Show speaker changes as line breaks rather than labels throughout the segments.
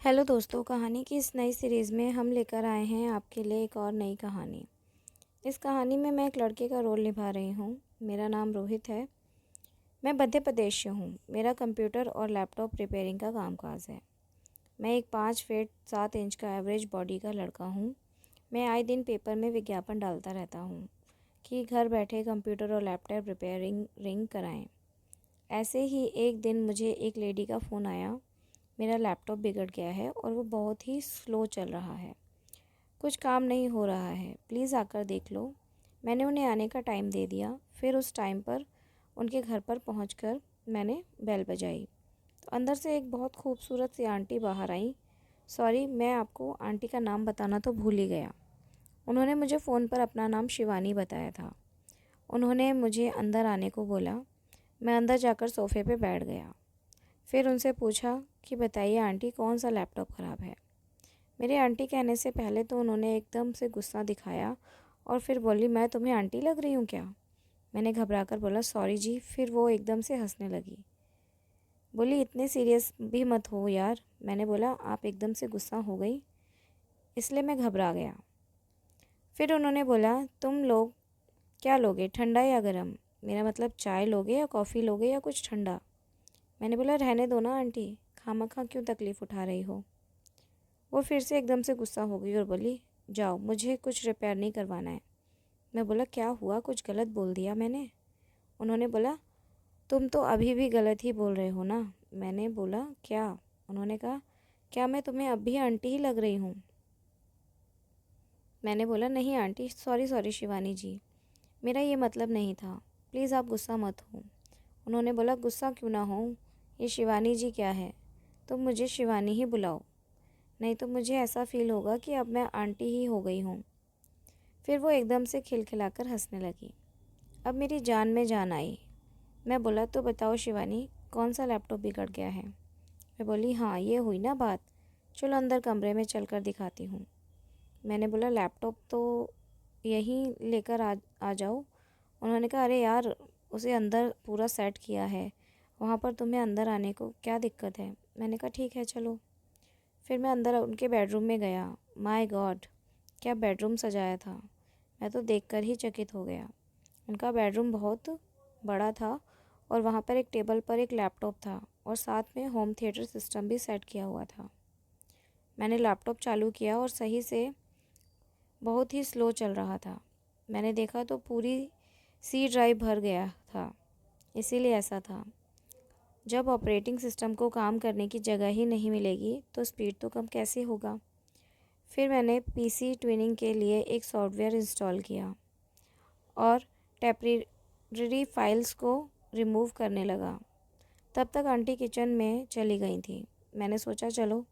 Hello दोस्तों, कहानी की इस नई सीरीज़ में हम लेकर आए हैं आपके लिए एक और नई कहानी। इस कहानी में मैं एक लड़के का रोल निभा रही हूँ। मेरा नाम रोहित है। मैं मध्य प्रदेश से हूँ। मेरा कंप्यूटर और लैपटॉप रिपेयरिंग का कामकाज है। मैं एक 5 फीट 7 इंच का एवरेज बॉडी का लड़का हूँ। मैं आए दिन पेपर में विज्ञापन डालता रहता हूँ कि घर बैठे कंप्यूटर और लैपटॉप रिपेयरिंग कराएँ। ऐसे ही एक दिन मुझे एक लेडी का फ़ोन आया। मेरा लैपटॉप बिगड़ गया है और वो बहुत ही स्लो चल रहा है। कुछ काम नहीं हो रहा है, प्लीज़ आकर देख लो। मैंने उन्हें आने का टाइम दे दिया। फिर उस टाइम पर उनके घर पर पहुंचकर मैंने बेल बजाई तो अंदर से एक बहुत खूबसूरत सी आंटी बाहर आई। सॉरी, मैं आपको आंटी का नाम बताना तो भूल ही गया। उन्होंने मुझे फ़ोन पर अपना नाम शिवानी बताया था। उन्होंने मुझे अंदर आने को बोला। मैं अंदर जाकर सोफ़े पे बैठ गया। फिर उनसे पूछा कि बताइए आंटी, कौन सा लैपटॉप ख़राब है। मेरे आंटी कहने से पहले तो उन्होंने एकदम से गुस्सा दिखाया और फिर बोली, मैं तुम्हें आंटी लग रही हूँ क्या। मैंने घबरा कर बोला, सॉरी जी। फिर वो एकदम से हंसने लगी। बोली, इतने सीरियस भी मत हो यार। मैंने बोला, आप एकदम से गुस्सा हो गई इसलिए मैं घबरा गया। फिर उन्होंने बोला, तुम लोग क्या लोगे, ठंडा या गर्म। मेरा मतलब चाय लोगे या कॉफ़ी लोगे या कुछ ठंडा। मैंने बोला, रहने दो ना आंटी, खामखा क्यों तकलीफ़ उठा रही हो। वो फिर से एकदम से गुस्सा हो गई और बोली, जाओ, मुझे कुछ रिपेयर नहीं करवाना है। मैं बोला, क्या हुआ, कुछ गलत बोल दिया मैंने। उन्होंने बोला, तुम तो अभी भी गलत ही बोल रहे हो ना। मैंने बोला, क्या। उन्होंने कहा, क्या मैं तुम्हें अब भी आंटी ही लग रही हूँ। मैंने बोला, नहीं आंटी, सॉरी सॉरी शिवानी जी, मेरा ये मतलब नहीं था, प्लीज़ आप गुस्सा मत हो। उन्होंने बोला, गुस्सा क्यों ना हो, ये शिवानी जी क्या है, तुम मुझे शिवानी ही बुलाओ, नहीं तो मुझे ऐसा फ़ील होगा कि अब मैं आंटी ही हो गई हूँ। फिर वो एकदम से खिलखिलाकर हंसने लगी। अब मेरी जान में जान आई। मैं बोला, तो बताओ शिवानी, कौन सा लैपटॉप बिगड़ गया है। मैं बोली, हाँ ये हुई ना बात, चलो अंदर कमरे में चल कर दिखाती हूँ। मैंने बोला, लैपटॉप तो यहीं लेकर आ जाओ। उन्होंने कहा, अरे यार, उसे अंदर पूरा सेट किया है, वहाँ पर तुम्हें अंदर आने को क्या दिक्कत है। मैंने कहा, ठीक है चलो। फिर मैं अंदर उनके बेडरूम में गया। माय गॉड, क्या बेडरूम सजाया था। मैं तो देखकर ही चकित हो गया। उनका बेडरूम बहुत बड़ा था और वहाँ पर एक टेबल पर एक लैपटॉप था और साथ में होम थिएटर सिस्टम भी सेट किया हुआ था। मैंने लैपटॉप चालू किया और सही से बहुत ही स्लो चल रहा था। मैंने देखा तो पूरी सी ड्राइव भर गया था, इसीलिए ऐसा था। जब ऑपरेटिंग सिस्टम को काम करने की जगह ही नहीं मिलेगी तो स्पीड तो कम कैसे होगा। फिर मैंने पीसी ट्यूनिंग के लिए एक सॉफ्टवेयर इंस्टॉल किया और टेम्परेरी फाइल्स को रिमूव करने लगा। तब तक आंटी किचन में चली गई थी। मैंने सोचा, चलो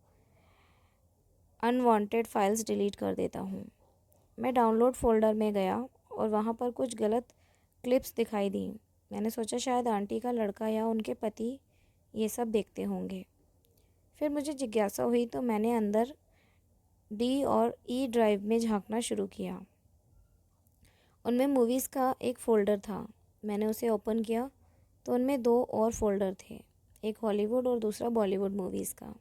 अनवांटेड फाइल्स डिलीट कर देता हूँ। मैं डाउनलोड फोल्डर में गया और वहाँ पर कुछ गलत क्लिप्स दिखाई दी। मैंने सोचा शायद आंटी का लड़का या उनके पति ये सब देखते होंगे। फिर मुझे जिज्ञासा हुई तो मैंने अंदर डी और ई ड्राइव में झांकना शुरू किया। उनमें मूवीज़ का एक फ़ोल्डर था। मैंने उसे ओपन किया तो उनमें दो और फ़ोल्डर थे, एक हॉलीवुड और दूसरा बॉलीवुड मूवीज़ का।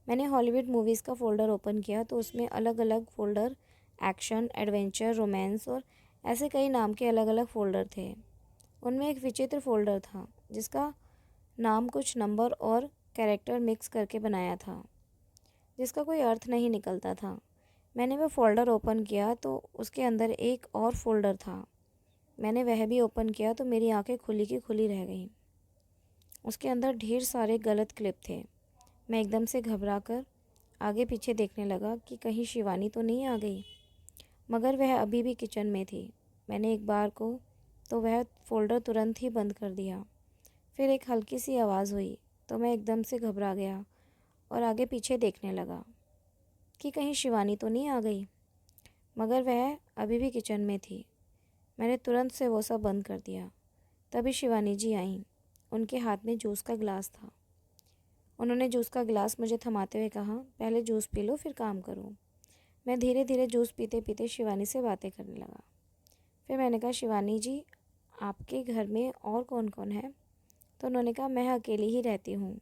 मैंने हॉलीवुड मूवीज़ का फ़ोल्डर ओपन किया तो उसमें अलग अलग फ़ोल्डर, एक्शन, एडवेंचर, रोमांस और ऐसे कई नाम के अलग अलग फ़ोल्डर थे। उनमें एक विचित्र फ़ोल्डर था जिसका नाम कुछ नंबर और कैरेक्टर मिक्स करके बनाया था, जिसका कोई अर्थ नहीं निकलता था। मैंने वह फ़ोल्डर ओपन किया तो उसके अंदर एक और फ़ोल्डर था। मैंने वह भी ओपन किया तो मेरी आंखें खुली की खुली रह गईं। उसके अंदर ढेर सारे गलत क्लिप थे। मैं एकदम से घबरा कर आगे पीछे देखने लगा कि कहीं शिवानी तो नहीं आ गई, मगर वह अभी भी किचन में थी। मैंने एक बार को तो वह फ़ोल्डर तुरंत ही बंद कर दिया। फिर एक हल्की सी आवाज़ हुई तो मैं एकदम से घबरा गया और आगे पीछे देखने लगा कि कहीं शिवानी तो नहीं आ गई, मगर वह अभी भी किचन में थी। मैंने तुरंत से वो सब बंद कर दिया। तभी शिवानी जी आईं। उनके हाथ में जूस का गिलास था। उन्होंने जूस का गिलास मुझे थमाते हुए कहा, पहले जूस पी लो फिर काम करो। मैं धीरे धीरे जूस पीते पीते शिवानी से बातें करने लगा। फिर मैंने कहा, शिवानी जी, आपके घर में और कौन कौन है। तो उन्होंने कहा, मैं अकेली ही रहती हूँ।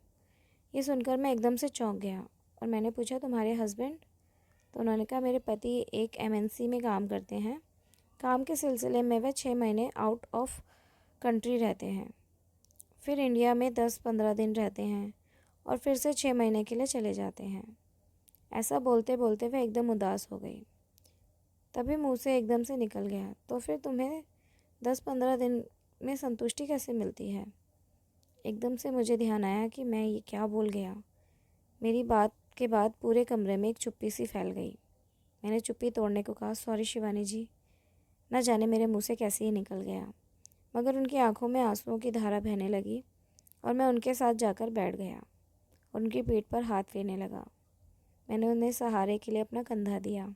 ये सुनकर मैं एकदम से चौंक गया और मैंने पूछा तुम्हारे हस्बैंड? तो उन्होंने कहा मेरे पति एक एमएनसी में काम करते हैं। काम के सिलसिले में वह 6 महीने आउट ऑफ कंट्री रहते हैं, फिर इंडिया में 10-15 दिन रहते हैं और फिर से 6 महीने के लिए चले जाते हैं। ऐसा बोलते बोलते वह एकदम उदास हो गई। तभी मुंह से एकदम से निकल गया, तो फिर तुम्हें 10-15 दिन में संतुष्टि कैसे मिलती है? एकदम से मुझे ध्यान आया कि मैं ये क्या बोल गया। मेरी बात के बाद पूरे कमरे में एक चुप्पी सी फैल गई। मैंने चुप्पी तोड़ने को कहा, सॉरी शिवानी जी, न जाने मेरे मुंह से कैसे ही निकल गया। मगर उनकी आंखों में आंसुओं की धारा बहने लगी और मैं उनके साथ जाकर बैठ गया और उनकी पीठ पर हाथ फेरने लगा। मैंने उन्हें सहारे के लिए अपना कंधा दिया।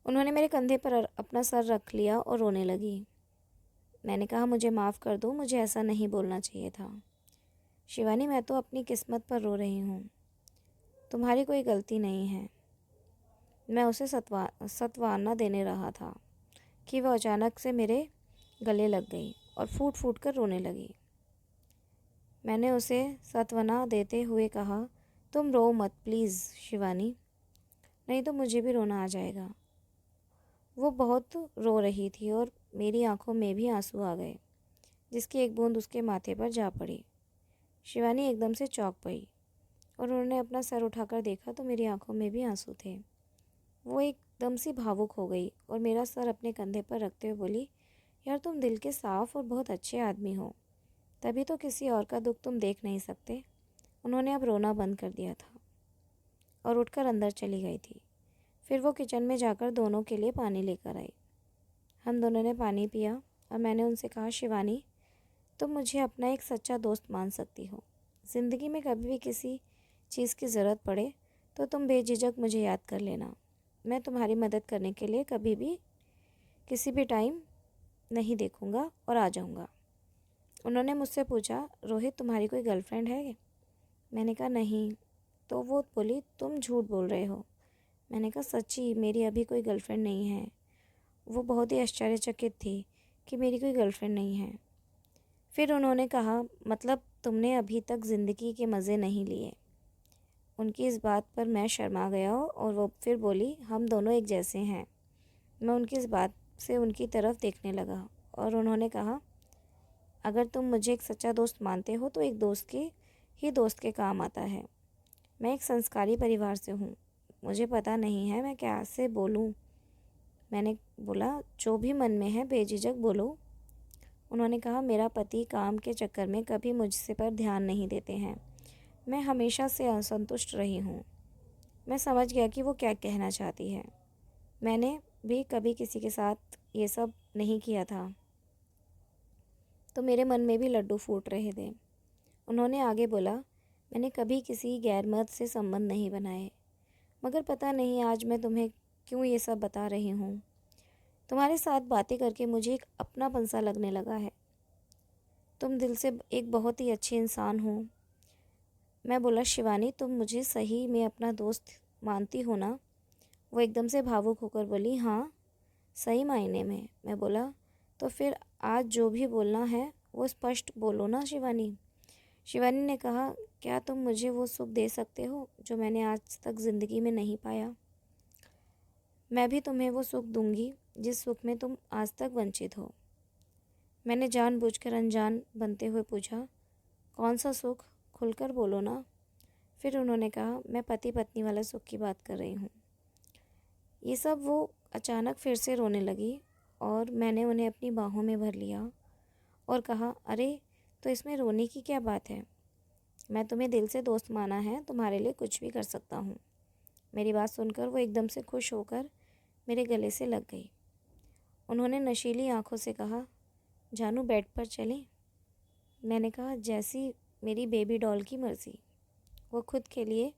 उन्होंने मेरे कंधे पर अपना सर रख लिया और रोने लगी। मैंने कहा, मुझे माफ़ कर दो, मुझे ऐसा नहीं बोलना चाहिए था। शिवानी, मैं तो अपनी किस्मत पर रो रही हूँ, तुम्हारी कोई गलती नहीं है। मैं उसे सत्वाना देने रहा था कि वह अचानक से मेरे गले लग गई और फूट फूट कर रोने लगी। मैंने उसे सांत्वना देते हुए कहा, तुम रो मत प्लीज़ शिवानी, नहीं तो मुझे भी रोना आ जाएगा। वो बहुत रो रही थी और मेरी आंखों में भी आंसू आ गए, जिसकी एक बूंद उसके माथे पर जा पड़ी। शिवानी एकदम से चौंक गई और उन्होंने अपना सर उठाकर देखा तो मेरी आंखों में भी आंसू थे। वो एकदम सी भावुक हो गई और मेरा सर अपने कंधे पर रखते हुए बोली, यार तुम दिल के साफ़ और बहुत अच्छे आदमी हो, तभी तो किसी और का दुख तुम देख नहीं सकते। उन्होंने अब रोना बंद कर दिया था और उठकर अंदर चली गई थी। फिर वो किचन में जाकर दोनों के लिए पानी लेकर आई। हम दोनों ने पानी पिया और मैंने उनसे कहा, शिवानी, तुम मुझे अपना एक सच्चा दोस्त मान सकती हो। ज़िंदगी में कभी भी किसी चीज़ की ज़रूरत पड़े तो तुम बेझिझक मुझे याद कर लेना। मैं तुम्हारी मदद करने के लिए कभी भी किसी भी टाइम नहीं देखूँगा और आ जाऊँगा। उन्होंने मुझसे पूछा, रोहित तुम्हारी कोई गर्लफ्रेंड है? मैंने कहा नहीं। तो वो बोली, तुम झूठ बोल रहे हो। मैंने कहा, सच्ची मेरी अभी कोई गर्लफ्रेंड नहीं है। वो बहुत ही आश्चर्यचकित थी कि मेरी कोई गर्लफ्रेंड नहीं है। फिर उन्होंने कहा, मतलब तुमने अभी तक ज़िंदगी के मज़े नहीं लिए? उनकी इस बात पर मैं शर्मा गया और वो फिर बोली, हम दोनों एक जैसे हैं। मैं उनकी इस बात से उनकी तरफ देखने लगा और उन्होंने कहा, अगर तुम मुझे एक सच्चा दोस्त मानते हो तो एक दोस्त के काम आता है। मैं एक संस्कारी परिवार से हूँ, मुझे पता नहीं है मैं कैसे बोलूँ। मैंने बोला, जो भी मन में है बेझिझक बोलो। उन्होंने कहा, मेरा पति काम के चक्कर में कभी मुझसे पर ध्यान नहीं देते हैं। मैं हमेशा से असंतुष्ट रही हूँ। मैं समझ गया कि वो क्या कहना चाहती है। मैंने भी कभी किसी के साथ ये सब नहीं किया था, तो मेरे मन में भी लड्डू फूट रहे थे। उन्होंने आगे बोला, मैंने कभी किसी गैर मर्द से संबंध नहीं बनाए, मगर पता नहीं आज मैं तुम्हें क्यों ये सब बता रही हूँ। तुम्हारे साथ बातें करके मुझे एक अपनापन सा लगने लगा है। तुम दिल से एक बहुत ही अच्छे इंसान हो। मैं बोला, शिवानी, तुम मुझे सही में अपना दोस्त मानती हो ना? वो एकदम से भावुक होकर बोली, हाँ, सही मायने में। मैं बोला, तो फिर आज जो भी बोलना है वो स्पष्ट बोलो ना शिवानी। शिवानी ने कहा, क्या तुम मुझे वो सुख दे सकते हो जो मैंने आज तक ज़िंदगी में नहीं पाया? मैं भी तुम्हें वो सुख दूंगी जिस सुख में तुम आज तक वंचित हो। मैंने जानबूझकर अनजान बनते हुए पूछा, कौन सा सुख? खुलकर बोलो ना। फिर उन्होंने कहा, मैं पति पत्नी वाला सुख की बात कर रही हूँ। ये सब वो अचानक फिर से रोने लगी और मैंने उन्हें अपनी बाहों में भर लिया और कहा, अरे तो इसमें रोने की क्या बात है? मैं तुम्हें दिल से दोस्त माना है, तुम्हारे लिए कुछ भी कर सकता हूँ। मेरी बात सुनकर वो एकदम से खुश होकर मेरे गले से लग गई। उन्होंने नशीली आंखों से कहा, जानू बेड पर चलें? मैंने कहा, जैसी मेरी बेबी डॉल की मर्ज़ी। वो खुद के लिए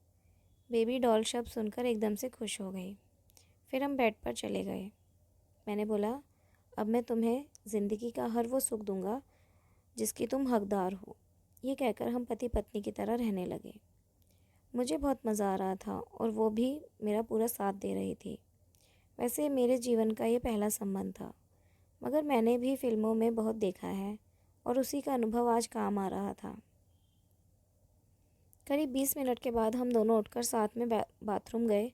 बेबी डॉल शब्द सुनकर एकदम से खुश हो गई। फिर हम बेड पर चले गए। मैंने बोला, अब मैं तुम्हें ज़िंदगी का हर वो सुख दूंगा जिसकी तुम हकदार हो। ये कहकर हम पति पत्नी की तरह रहने लगे। मुझे बहुत मज़ा आ रहा था और वो भी मेरा पूरा साथ दे रही थी। वैसे मेरे जीवन का ये पहला संबंध था, मगर मैंने भी फिल्मों में बहुत देखा है और उसी का अनुभव आज काम आ रहा था। करीब 20 मिनट के बाद हम दोनों उठकर साथ में बाथरूम गए।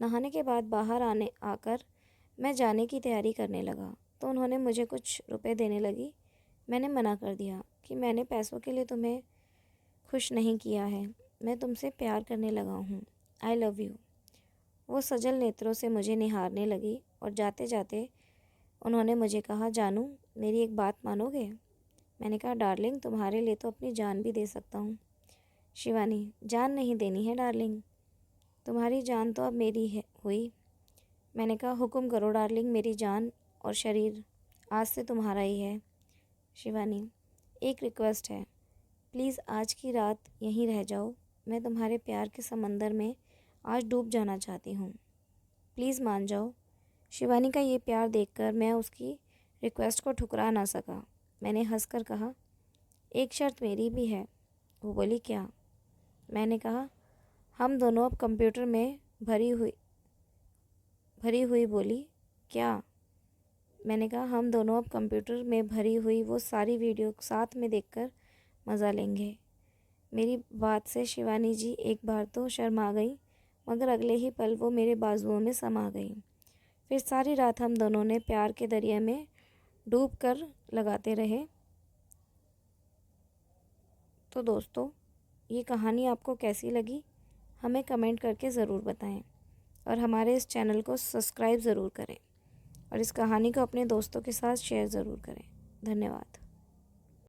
नहाने के बाद बाहर आकर मैं जाने की तैयारी करने लगा तो उन्होंने मुझे कुछ रुपए देने लगी। मैंने मना कर दिया कि मैंने पैसों के लिए तुम्हें खुश नहीं किया है, मैं तुमसे प्यार करने लगा हूँ। I love you. वो सजल नेत्रों से मुझे निहारने लगी और जाते जाते उन्होंने मुझे कहा, जानू मेरी एक बात मानोगे? मैंने कहा, डार्लिंग तुम्हारे लिए तो अपनी जान भी दे सकता हूँ। शिवानी, जान नहीं देनी है डार्लिंग, तुम्हारी जान तो अब मेरी है हुई। मैंने कहा, हुक्म करो डार्लिंग, मेरी जान और शरीर आज से तुम्हारा ही है। शिवानी, एक रिक्वेस्ट है, प्लीज़ आज की रात यहीं रह जाओ। मैं तुम्हारे प्यार के समंदर में आज डूब जाना चाहती हूँ, प्लीज़ मान जाओ। शिवानी का ये प्यार देखकर मैं उसकी रिक्वेस्ट को ठुकरा ना सका। मैंने हंसकर कहा, एक शर्त मेरी भी है। वो बोली, क्या? मैंने कहा, हम दोनों अब कंप्यूटर में भरी हुई बोली, क्या? मैंने कहा, हम दोनों अब कंप्यूटर में भरी हुई वो सारी वीडियो साथ में देखकर मज़ा लेंगे। मेरी बात से शिवानी जी एक बार तो शर्मा गई, मगर अगले ही पल वो मेरे बाजुओं में समा गई। फिर सारी रात हम दोनों ने प्यार के दरिया में डूब कर लगाते रहे। तो दोस्तों, ये कहानी आपको कैसी लगी हमें कमेंट करके ज़रूर बताएं और हमारे इस चैनल को सब्सक्राइब ज़रूर करें और इस कहानी को अपने दोस्तों के साथ शेयर ज़रूर करें। धन्यवाद।